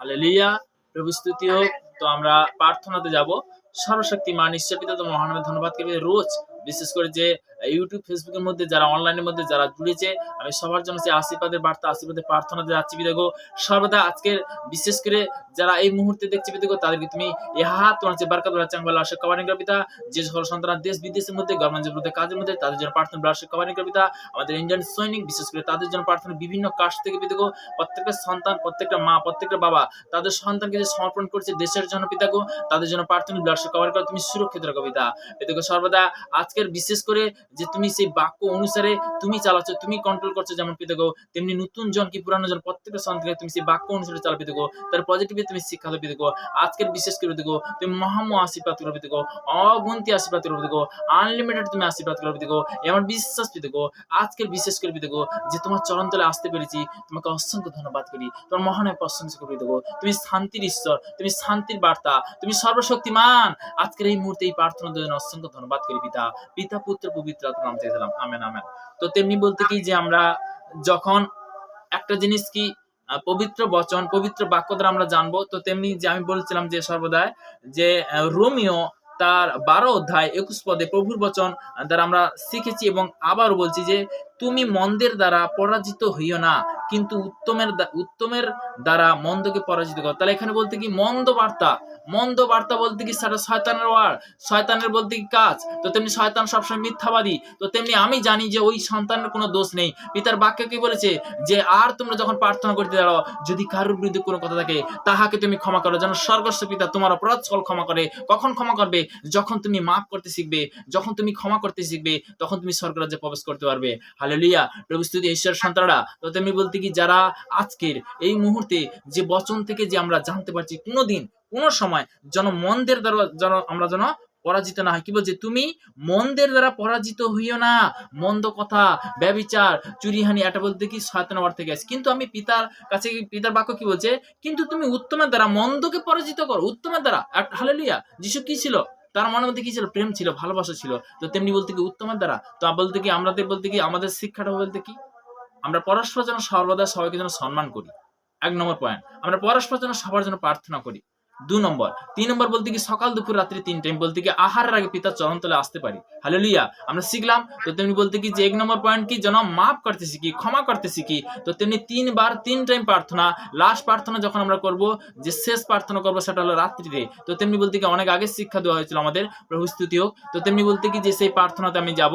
Hallelujah, প্রভু স্তুতি হোক। তো আমরা প্রার্থনাতে যাব। সর্বশক্তিমান ঈশ্বর পিতা তোমার মহান নামে ধন্যবাদ করি। রোজ বিশেষ করে যে ইউটিউব ফেসবুকের মধ্যে যারা অনলাইনের মধ্যে যারা জুড়েছে, আমি সবার জন্য সেই আশীর্বাদের বার্তা আশীর্বাদের প্রার্থনাতে যাচ্ছি পিতাগো। সর্বদা আজকের বিশেষ করে যারা এই মুহূর্তে দেখছে পিতাগো, তাদেরকে তুমি ইহা তোমার যে বারকাত বাচ্চাং বলা আশা কভারিং কর পিতা। যে সকল সন্তান দেশ বিদেশের মধ্যে গভর্নমেন্টের মধ্যে কাজের মধ্যে তাদের জন্য প্রার্থনা বলা আশা কভারিং কর পিতা। আমাদের ইন্ডিয়ান সৈনিক বিশেষ করে তাদের জন্য প্রার্থনা, বিভিন্ন কাস্ট থেকে পিতাগো, প্রত্যেকটা সন্তান, প্রত্যেকটা মা, প্রত্যেকটা বাবা তাদের সন্তানকে যে সমর্পণ করছে দেশের জন্য পিতাগো, তাদের জন্য প্রার্থনা বলা আশা কভার কর, তুমি সুরক্ষিত রাখো পিতা। পিতাগো সর্বদা আজকের বিশেষ করে যে তুমি সেই বাক্য অনুসারে তুমি চালাচ্ছ, তুমি কন্ট্রোল করছো যেমন পিতাগো, তেমনি নতুন জন কি পুরানো জন প্রত্যেকটা সন্তানকে তুমি সেই বাক্য অনুসারে চালাবে পিতাগো, তার পজিটিভে তুমি শিক্ষা দেবে পিতাগো। আজকের বিশেষ করে পিতাগো তুমি মহাম আশীর্বাদ করবে পিতাগো, অগন্তি আশীর্বাদ করবে পিতাগো, আনলিমিটেড তুমি আশীর্বাদ করবে পিতাগো। এমন বিশ্বাস পিতাগো আজকের বিশেষ করে পিতাগো যে তোমার চরণতলে আসতে পেরেছি, তোমাকে অসংখ্য ধন্যবাদ করি। তোমার মহানের প্রশংসা করি পিতাগো। তুমি শান্তির ঈশ্বর, তুমি শান্তির বার্তা, তুমি সর্বশক্তিমান। আজকের এই মুহূর্তে এই প্রার্থনার জন্য অসংখ্য ধন্যবাদ করি পিতা। পিতা পুত্র পবিত্র আত্মার নাম থেকে দিলাম, আমেন আমেন। তো তেমনি বলতে কি যে আমরা যখন একটা জিনিস কি পবিত্র বচন, পবিত্র বাক্য দ্বারা আমরা জানবো, তো তেমনি যে আমি বলছিলাম যে সর্বদাই যে রোমিও তার 12 অধ্যায় 21 পদে প্রভুর বচন দ্বারা আমরা শিখেছি এবং আবারও বলছি যে তুমি মন্দের দ্বারা পরাজিত হইও না, কিন্তু উত্তমের দ্বারা মন্দকে পরাজিত করো। তাহলে এখানে বলতে কি মন্দ বার্তা বলতে কি সেটা শয়তানের ওয়ার্ড, শয়তানের বলতে কি কাজ। তো তেমনি শয়তান সবসময় মিথ্যাবাদী। তো তেমনি আমি জানি যে ওই সন্তানের কোনো দোষ নেই। পিতার বাক্য কি বলেছে যে আর তোমরা যখন প্রার্থনা করতে দাঁড়াও, যদি কারোর বিরুদ্ধে কোনো কথা থাকে তাহাকে তুমি ক্ষমা করো, যেন স্বর্গস্থ পিতা তোমার অপরাধ সকল ক্ষমা করে। কখন ক্ষমা করবে? যখন তুমি মাফ করতে শিখবে, যখন তুমি ক্ষমা করতে শিখবে, তখন তুমি স্বর্গরাজ্যে প্রবেশ করতে পারবে। হালেলুয়া, প্রভু স্তুতি ঈশ্বর সন্তানরা। তো তেমনি বলতে কি যারা আজকের এই মুহূর্তে যে বচন থেকে যে আমরা জানতে পারছি, কোনোদিন কোনো সময় যেন মন্দের দ্বারা যেন আমরা যেন পরাজিত না হয়। কি বলছে? তুমি মন্দের দ্বারা পরাজিত হইও না। মন্দ কথা, ব্যভিচার, চুরিহানি, এটা বলতে কি শয়তানের ওয়ার্ড থেকে আসে। কিন্তু আমি পিতার কাছে, পিতার বাক্য কি বলছে? কিন্তু তুমি উত্তমের দ্বারা মন্দকে পরাজিত করো। উত্তমের দ্বারা। হালেলুয়া। যিশু কি ছিল? তার মনের মধ্যে কি ছিল? প্রেম ছিল, ভালোবাসা ছিল। তো তেমনি বলতে কি উত্তমের দ্বারা। তো বলতে কি আমাদের বলতে কি আমাদের শিক্ষাটা বলতে কি আমরা পরস্পর যেন সর্বদা সবাইকে যেন সম্মান করি। 1 নম্বর পয়েন্ট। আমরা পরস্পর যেন সবার জন্য প্রার্থনা করি। 2 নম্বর। 3 নম্বর বলতে কি সকাল দুপুর রাত্রি 3 টাইম বলতে কি আহারের আগে পিতার চরণতলে আসতে পারি। হালেলুয়া, আমরা শিখলাম। তো তেমনি বলতে কি যে 1 নম্বর পয়েন্ট কি যেন মাফ করতে শিখি, ক্ষমা করতে শিখি। তো তেমনি 3 বার 3 টাইম প্রার্থনা। লাস্ট প্রার্থনা যখন আমরা করব, যে শেষ প্রার্থনা করব সেটা হলো রাত্রিতে। তো তেমনি বলতে কি অনেক আগে শিক্ষা দেওয়া হয়েছিল আমাদের, প্রভু স্তুতি হোক। তো তেমনি বলতে কি যে সেই প্রার্থনাতে আমি যাব।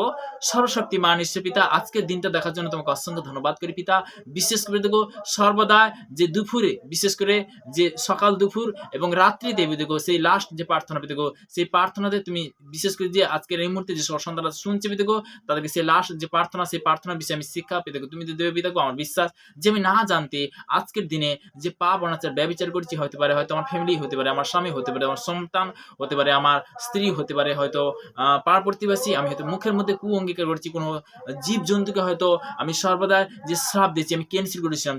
সর্বশক্তিমান ঈশ্বর পিতা, আজকের দিনটা দেখার জন্য তোমাকে অসংখ্য ধন্যবাদ করি পিতা। বিশেষ করে দেখো সর্বদা যে দুপুরে, বিশেষ করে যে সকাল দুপুর এবং রাত্রিতে দেখো সেই লাস্ট যে প্রার্থনা দেখো, সেই প্রার্থনাতে তুমি বিশেষ করে যে আজকের এই মুহূর্তে যে সন্তানরা শুনছে দেখো, তাদেরকে সেই লাস্ট যে প্রার্থনা, সেই প্রার্থনার বিষয়ে আমি শিক্ষা পেতে দেখো, তুমি দেবে দেখো। আমার বিশ্বাস যে আমি না জানতে আজকের দিনে যে পাপ অনাচার ব্যভিচার করছি, হতে পারে হয়তো আমার ফ্যামিলি হতে পারে, আমার স্বামী হতে পারে, আমার সন্তান হতে পারে, আমার স্ত্রী হতে পারে, হয়তো পাড়া প্রতিবেশী, আমি হয়তো মুখের মধ্যে অঙ্গীকার করছি, কোনো জীব জন্তুকে হয়তো আমি সর্বদা যে শ্রাপ দিচ্ছি, আমি ক্যান্সেল করেছিলাম।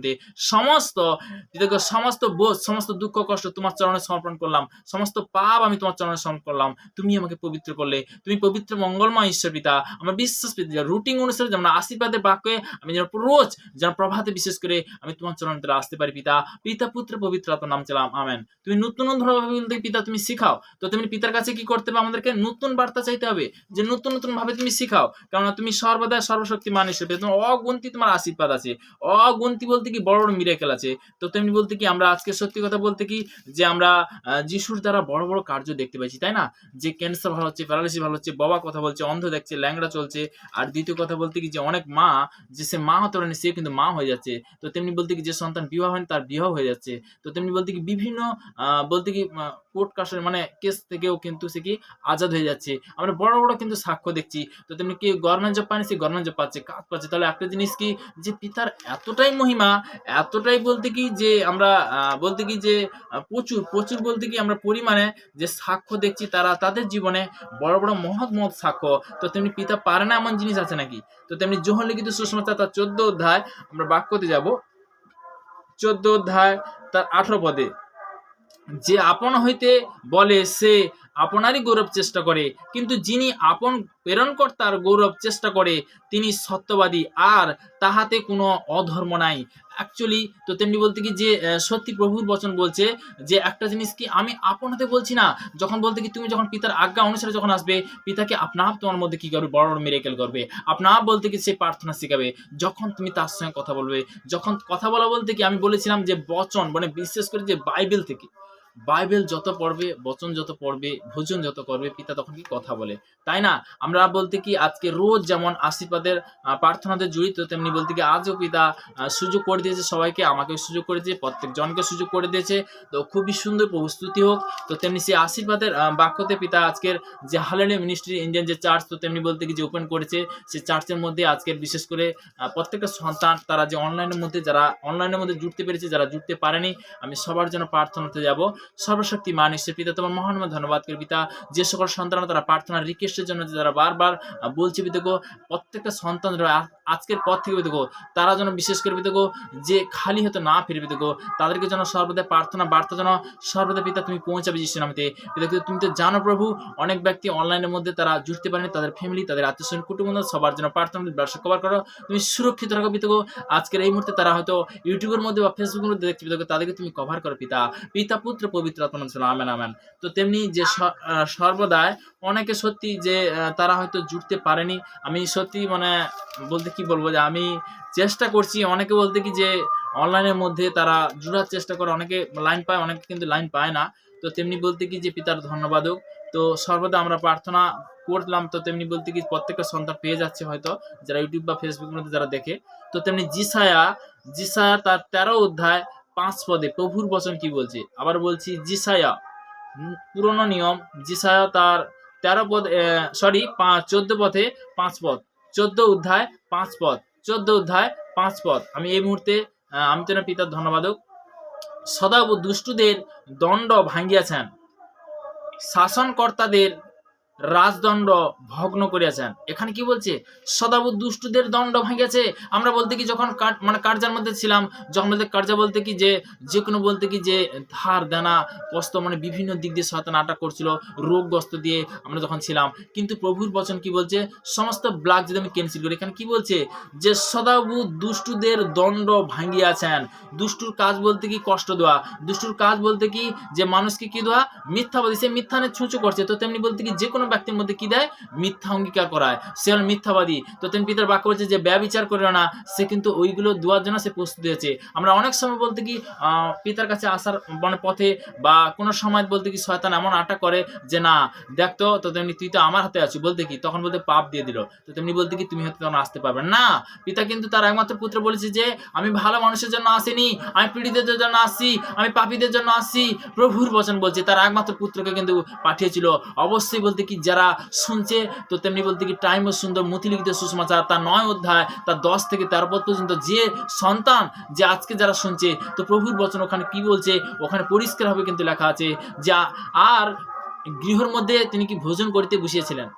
সমস্ত বোঝ, সমস্ত দুঃখ কষ্ট তোমার চরণে সমর্পণ করলাম। সমস্ত পাপ আমি তোমার চরণে সমর্পণ করলাম। তুমি আমাকে পবিত্র করলে। তুমি পবিত্র মঙ্গলময় ঈশ্বর পিতা। আমার বিশ্বাস পিতা, রুটিন অনুসারে যেমন আশীর্বাদের বাক্যে আমি যেন রোজ যেন প্রভাতে বিশেষ করে আমি তোমার চরণে আসতে পারি পিতা। পিতা পুত্র পবিত্র আত্মার নাম চালাম, আমেন। তুমি নতুন ভাবে বলতে পিতা তুমি শিখাও। তো তুমি পিতার কাছে কি করতে হবে? আমাদেরকে নতুন বার্তা চাইতে হবে, যে নতুন ভাবে তুমি শিখাও। কারণ তুমি সর্বদা সর্বশক্তিমান ঈশ্বর, তোমার অগন্তি তোমার আশীর্বাদ আছে। অগন্তি বলতে কি বড় মিরাকেল আছে। তো তেমনি বলতে কি আমরা আজকে সত্যি কথা বলতে কি যে আমরা যিশুর দ্বারা বড় বড় কার্য দেখতে পাচ্ছি, তাই না? যে ক্যান্সার ভালো হচ্ছে, প্যারালাইসিস ভালো হচ্ছে, বাবা কথা বলছে, অন্ধ দেখছে, ল্যাংড়া চলছে। আর দ্বিতীয় কথা বলতে কি যে অনেক মা, যে সে মা হতে পারেনি সে কিন্তু মা হয়ে যাচ্ছে। তো তেমনি বলতে কি যে সন্তান বিবাহ হয়নি তার বিবাহ হয়ে যাচ্ছে। তো তেমনি বলতে কি বিভিন্ন বলতে কি কোর্ট কাশারি মানে কেস থেকেও কিন্তু সে কি আজাদ হয়ে যাচ্ছে। আমরা বড় বড় কিন্তু সাক্ষ্য দেখছি। তো তেমনি কি গভর্নমেন্ট জব পায়নি, সে গভর্নমেন্ট জব পাচ্ছে, কাজ পাচ্ছে। তাহলে একটা জিনিস কি যে পিতার এতটাই মহিমা, এতটাই বলতে কি যে আমরা বলতে কি যে প্রচুর বলতে কি আমরা পরিমাণে যে সাক্ষ্য দেখছি তারা তাদের জীবনে বড় বড় মহৎ সাক্ষ্য। তো তেমনি পিতা পারে না এমন জিনিস আছে নাকি? তো তেমনি যোহন লিখিত সুসমাচার তার 14 অধ্যায় আমরা বাক্যতে যাব। 14 অধ্যায় তার 18 পদে, যে আপন হইতে বলে সে আপনারই গৌরব চেষ্টা করে, কিন্তু যিনি আপন প্রেরণকর্তার গৌরব চেষ্টা করে তিনি সত্যবাদী, আর তাহাতে কোনো অধর্ম নাই। অ্যাকচুয়ালি তো তেমনি বলতে কি যে সত্যি প্রভুর বচন বলছে যে একটা জিনিস কি আমি আপন হাতে বলছি না, যখন বলতে কি তুমি যখন পিতার আজ্ঞা অনুসারে যখন আসবে, পিতাকে আপনা আপ তোমার মধ্যে কি করবে, বড় বড় মিরাকেল করবে। আপনা আপ বলতে কি সে প্রার্থনা শেখাবে, যখন তুমি তার সঙ্গে কথা বলবে। যখন কথা বলা বলতে কি আমি বলেছিলাম যে বচন মানে বিশেষ করে যে বাইবেল থেকে, বাইবেল যত পড়বে, বচন যত পড়বে, ভোজন যত করবে, পিতা তখন কি কথা বলে, তাই না? আমরা বলতে কি আজকে রোজ যেমন আশীর্বাদের প্রার্থনাতে জড়িত, তেমনি বলতে কি আজও পিতা সুযোগ করে দিয়েছে সবাইকে, আমাকেও সুযোগ করে দিয়েছে, প্রত্যেক জনকে সুযোগ করে দিয়েছে। তো খুবই সুন্দর প্রস্তুতি হোক। তো তেমনি সেই আশীর্বাদের বাক্যতে পিতা আজকের যে হালেলুয়া মিনিস্ট্রি ইন্ডিয়ান যে চার্চ, তো তেমনি বলতে কি যে ওপেন করেছে, সেই চার্চের মধ্যে আজকের বিশেষ করে প্রত্যেকটা সন্তান তারা যে অনলাইনের মধ্যে, যারা অনলাইনের মধ্যে জুড়তে পেরেছে, যারা জুড়তে পারেনি, আমি সবার জন্য প্রার্থনাতে যাব। সর্বশক্তি মান ঈশ্বর পিতা তোমার মহান ধন্যবাদ করি পিতা, যে সকল সন্তান তারা প্রার্থনার রিকোয়েস্টের জন্য যারা বারবার বলছে পিতাগো, প্রত্যেকটা সন্তান আজকের পর থেকে পিতাগো তারা যেন বিশেষ করে পিতাগো যে খালি হতে না ফিরে পিতাগো, তাদেরকে যেন সর্বদা প্রার্থনা বার্তা যেন সর্বদা পিতা তুমি পৌঁছাবে যিশু নামে। পিতা তুমি তো জানো প্রভু, অনেক ব্যক্তি অনলাইনের মধ্যে তারা জুড়তে পারেনি, তাদের ফ্যামিলি, তাদের আত্মীয় স্বজন, কুটুম্ব সবার জন্য প্রার্থনা ব্যবসা কভার করো, তুমি সুরক্ষিত রাখো পিতাগো। আজকের এই মুহূর্তে তারা হয়তো ইউটিউবের মধ্যে বা ফেসবুকের মধ্যে দেখছে পিতাগো, তাদেরকে তুমি কভার করো পিতা, পিতা পুত্র পবিত্র আত্মার নামে আমেন আমেন। তো তেমনি যে সর্বদাই অনেকে সত্যি যে তারা হয়তো জুড়তে পারেনি, আমি সত্যি মানে বলতে কি বলবো যে আমি চেষ্টা করছি, অনেকে বলতে কি যে অনলাইনের মধ্যে তারা জুড়ার চেষ্টা করে, অনেকে লাইন পায়, অনেকে কিন্তু লাইন পায় না। তো তেমনি বলতে কি যে পিতার ধন্যবাদ হোক। তো সর্বদা আমরা প্রার্থনা করলাম, তো তেমনি বলতে কি প্রত্যেকটা সন্তান পেয়ে যাচ্ছে হয়তো, যারা ইউটিউব বা ফেসবুকের মধ্যে যারা দেখে। তো তেমনি জিসায়া তার 13 অধ্যায় 5 পদে প্রভুর বচন কি বলছে, আবার বলছি জিসায়া পুরনো নিয়ম, জিসায়া তার 13 পদ 14 পথে 5 পদ, 14 অধ্যায় 5 পদ, 14 অধ্যায় 5 পদ। আমি এই মুহূর্তে আমি তো পিতার ধন্যবাদক, সদা দুষ্টুদের দণ্ড ভাঙ্গিয়াছেন, শাসনকর্তাদের রাজদণ্ড ভগ্ন করিয়াছেন। এখানে কি বলছে, সদাবুদ দুষ্টুদের দণ্ড ভাঙিয়াছে। আমরা বলতে কি যখন মানে কার্যার মধ্যে ছিলাম, যখন বলতে কার্যা বলতে কি যে কোনো বলতে কি যে ধার দেনা কষ্ট মানে বিভিন্ন দিক দিয়ে শয়তান আটাক করছিল, রোগগ্রস্ত দিয়ে আমরা যখন ছিলাম। কিন্তু প্রভুর বচন কি বলছে, সমস্ত ব্লাক যদি আমি ক্যান্সেল করি, এখানে কি বলছে যে সদাবুদ দুষ্টুদের দণ্ড ভাঙিয়াছেন। দুষ্টুর কাজ বলতে কি কষ্ট দেওয়া, দুষ্টুর কাজ বলতে কি যে মানুষকে কি দেওয়া, মিথ্যাবাদী, সে মিথ্যানে ছুঁচো করছে। তো তেমনি বলতে কি যে কোনো ব্যক্তির মধ্যে কি দেয়, মিথ্যা অঙ্গীকার করায়, সে হল মিথ্যাবাদী। তো তেমনি পিতার বাক্য বলছে যে ব্যভিচার করে না, সে কিন্তু ওইগুলো দেওয়ার জন্য সে প্রস্তুত হয়েছে। আমরা অনেক সময় বলতে কি পিতার কাছে আসার মানে পথে বা কোনো সময় বলতে কি শয়তান এমন আটা করে যে না দেখতো, তো তেমনি তুই তো আমার হাতে আছিস বলতে কি, তখন বলতে পাপ দিয়ে দিল। তো তেমনি বলতে কি তুমি হয়তো তখন আসতে পারবে না। পিতা কিন্তু তার একমাত্র পুত্র বলেছে যে আমি ভালো মানুষের জন্য আসিনি, আমি পীড়িতদের জন্য আসি, আমি পাপীদের জন্য আসি। প্রভুর বচন বলছে তার একমাত্র পুত্রকে কিন্তু পাঠিয়েছিল। অবশ্যই বলতে কি যারা শুনছে, তো তেমনি বলতে কি টাইম ও সুন্দর মতিলিখিত সুসমাচার তার 9 অধ্যায় তার 10 থেকে 13 পদ পর্যন্ত যে সন্তান যে আজকে যারা শুনছে, তো প্রভুর বচন ওখানে কি বলছে, ওখানে পরিষ্কারভাবে কিন্তু লেখা আছে যা আর গৃহের মধ্যে তিনি কি ভোজন করিতে বসিয়েছিলেন,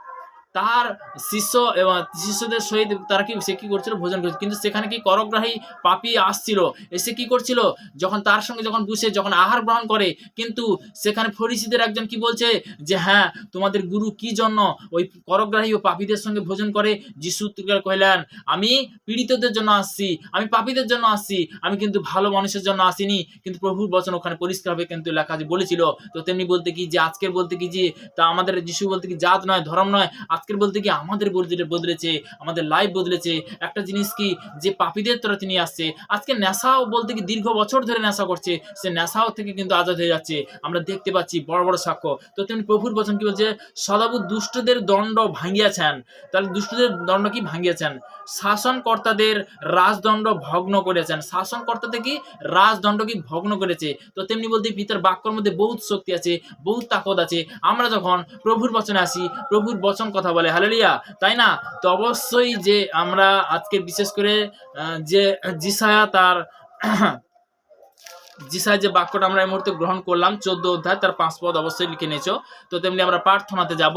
তার শিষ্য এবং শিষ্যদের সহিত তারা কি সে কি করছিল, ভোজন করছিল। কিন্তু সেখানে কি করগ্রাহী পাপী আসছিল, এসে কি করছিল, যখন তার সঙ্গে যখন বসে যখন আহার গ্রহণ করে, কিন্তু সেখানে ফরিসীদের একজন কি বলছে যে হ্যাঁ তোমাদের গুরু কি জন্য ওই করগ্রাহী ও পাপীদের সঙ্গে ভোজন করে। যিশু কহিলেন আমি পীড়িতদের জন্য আসছি, আমি পাপীদের জন্য আসছি, আমি কিন্তু ভালো মানুষের জন্য আসিনি। কিন্তু প্রভুর বচন ওখানে পরিষ্কারভাবে কিন্তু লেখা বলেছিল। তো তেমনি বলতে কি যে আজকের বলতে কি যে তা আমাদের যিশু বলতে কি জাত নয়, ধর্ম নয়, আজকের বলতে কি আমাদের বদলেছে, আমাদের লাইফ বদলেছে। একটা জিনিস কি যে পাপীদের তরে তিনি আসছে। আজকে নেশাও বলতে কি দীর্ঘ বছর ধরে নেশা করছে, সে নেশাও থেকে কিন্তু আজাদ হয়ে যাচ্ছে, আমরা দেখতে পাচ্ছি বড় বড় সাক্ষ্য। তো তেমনি প্রভুর বচন কি বলছে, সদাবুদ দুষ্টদের দণ্ড ভাঙিয়াছেন। তাহলে দুষ্টদের দণ্ড কি ভাঙিয়াছেন, শাসনকর্তাদের রাজদণ্ড ভগ্ন করেছেন। শাসনকর্তাদের কি রাজদণ্ড কি ভগ্ন করেছে। তো তেমনি বলতে পিতার বাক্যর মধ্যে বহুত শক্তি আছে, বহুত তাকত আছে। আমরা যখন প্রভুর বচনে আসি, প্রভুর বচন কথা বলে, হালেলুয়া, তাই না? তো অবশ্যই যে আমরা আজকে বিশেষ করে যে জিসায়া তার জিসায় যে বাক্যটা আমরা এই মুহূর্তে গ্রহণ করলাম 14 অধ্যায় তার 5 পদ অবশ্যই লিখে নিয়েছো। তো তেমনি আমরা প্রার্থনাতে যাব।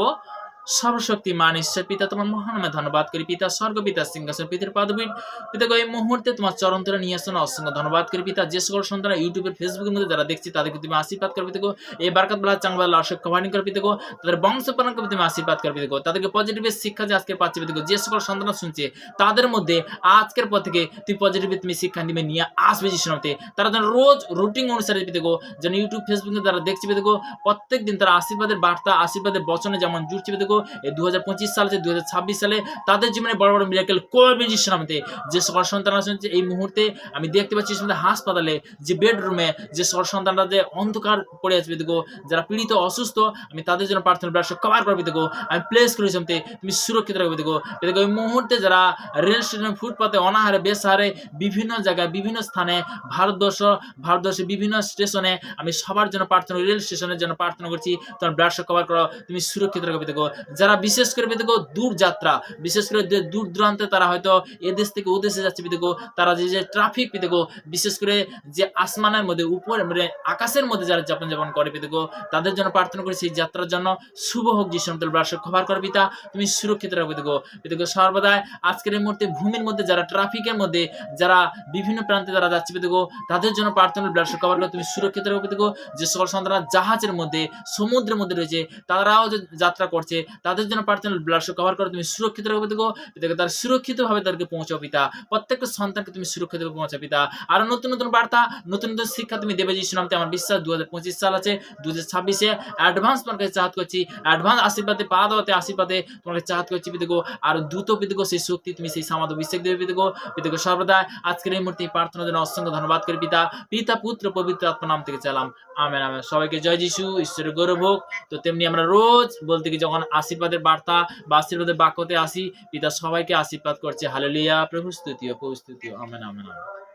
সর্বশক্তিমান ঈশ্বর পিতা তোমার মহান নামে ধন্যবাদ করি পিতা স্বর্গ পিতা সিংহাসন পিতার পদবীর পিতা এই মুহূর্তে তোমার চরণ ধরে নিয়ে আসুন অসংখ্য ধন্যবাদ করি পিতা যে সকল সন্তান ইউটিউবের ফেসবুকের মধ্যে যারা দেখছি তাদেরকে তুমি আশীর্বাদ করবে পিতা এই বারকাত বেলা চাংবালা অসংখ্য বাণী করে পিতা তাদের বংশ পালন করবে তুমি আশীর্বাদ করবে পিতা তাদেরকে পজিটিভের শিক্ষা যে আজকে পাচ্ছে পিতা যে সকল সন্তান শুনছে তাদের মধ্যে আজকের পর থেকে তুই পজিটিভ তুমি শিক্ষা নিবে নিয়ে আসবে যিশুনামতে তারা যেন রোজ রুটিন অনুসারে পিতা যেন ইউটিউব ফেসবুকে যারা দেখছে পিতা প্রত্যেক দিন তারা আশীর্বাদের বার্তা আশীর্বাদের বচনে যেমন জুড়ছে পিতা এই 2025 সালে 2026 সালে তাদের জীবনে বড় বড় মিরাকেল করবে যিশুনামতে যে সকল সন্তানরা শুনছে এই মুহূর্তে আমি দেখতে পাচ্ছি হাসপাতালে যে বেডরুমে যে সকল সন্তানরা যে অন্ধকার পড়ে আছে পিতা যারা পীড়িত অসুস্থ আমি তাদের জন্য প্রার্থনা ব্যবসা কভার করবে পিতা আমি প্লেস করেছি তুমি সুরক্ষিত রাখবে পিতা এই মুহূর্তে যারা রেল স্টেশন ফুটপাতে অনাহারে বেসাহারে বিভিন্ন জায়গায় বিভিন্ন স্থানে ভারতবর্ষের বিভিন্ন স্টেশনে আমি সবার জন্য প্রার্থনা রেল স্টেশনের জন্য প্রার্থনা করছি তোমার ব্লাড কভার করো তুমি সুরক্ষিত রাখবে পিতা যারা বিশেষ করে পিতা দূর যাত্রা বিশেষ করে দূর দূরান্তে তারা হয়তো এদেশ থেকে ওদেশে যাচ্ছে পিতা তারা যে ট্রাফিক পিতা বিশেষ করে যে আসমানের মধ্যে উপরে মানে আকাশের মধ্যে যারা যাপন করে পিতা তাদের জন্য প্রার্থনা করি সেই যাত্রার জন্য শুভ হোক যিশু নামে ব্লাড কভার করো পিতা তুমি সুরক্ষিত রাখবে পিতা সর্বদা আজকের এই মুহূর্তে ভূমির মধ্যে যারা ট্রাফিকের মধ্যে যারা বিভিন্ন প্রান্তে যারা যাচ্ছে পিতা তাদের জন্য প্রার্থনা ব্লাড কভার করে তুমি সুরক্ষিত রাখবে পিতা যে সকল সন্তানরা জাহাজের মধ্যে সমুদ্রের মধ্যে রয়েছে তারাও যে যাত্রা করছে তাদের জন্য প্রার্থনা ব্লাড কভার করে তুমি সুরক্ষিত রাখবে পিতা তারা সুরক্ষিতভাবে তাদেরকে পৌঁছাও পিতা প্রত্যেকটা সন্তানকে তুমি সুরক্ষিতভাবে পৌঁছাও পিতা আর নতুন নতুন বার্তা নতুন নতুন শিক্ষা তুমি দেবে যিশু নামে আমার বিশ্বাস 2025 সাল আছে 2026 অ্যাডভান্স তোমার কাছে চাহাত করছি অ্যাডভান্স আশীর্বাদে পা দেওয়াতে আশীর্বাদে তোমার কাছে চাহাত করছি পিতা আর দ্রুত পিতা সেই শক্তি তুমি সেই সামাদ অভিষেক দেবে পিতা সর্বদা আজকের এই মুহূর্তে প্রার্থনার জন্য অসংখ্য ধন্যবাদ করি পিতা পুত্র পবিত্র আত্মা নাম থেকে চালাম আমেন আমেন সবাইকে জয় যিশু ঈশ্বরের গৌরব হোক তো তেমনি আমরা রোজ বলতে কি যখন আশীর্বাদের বার্তা বা আশীর্বাদের বাক্যতে আসি পিতা সবাইকে আশীর্বাদ করছে হালেলুয়া প্রভু স্তুতি আমেন আমেন আমেন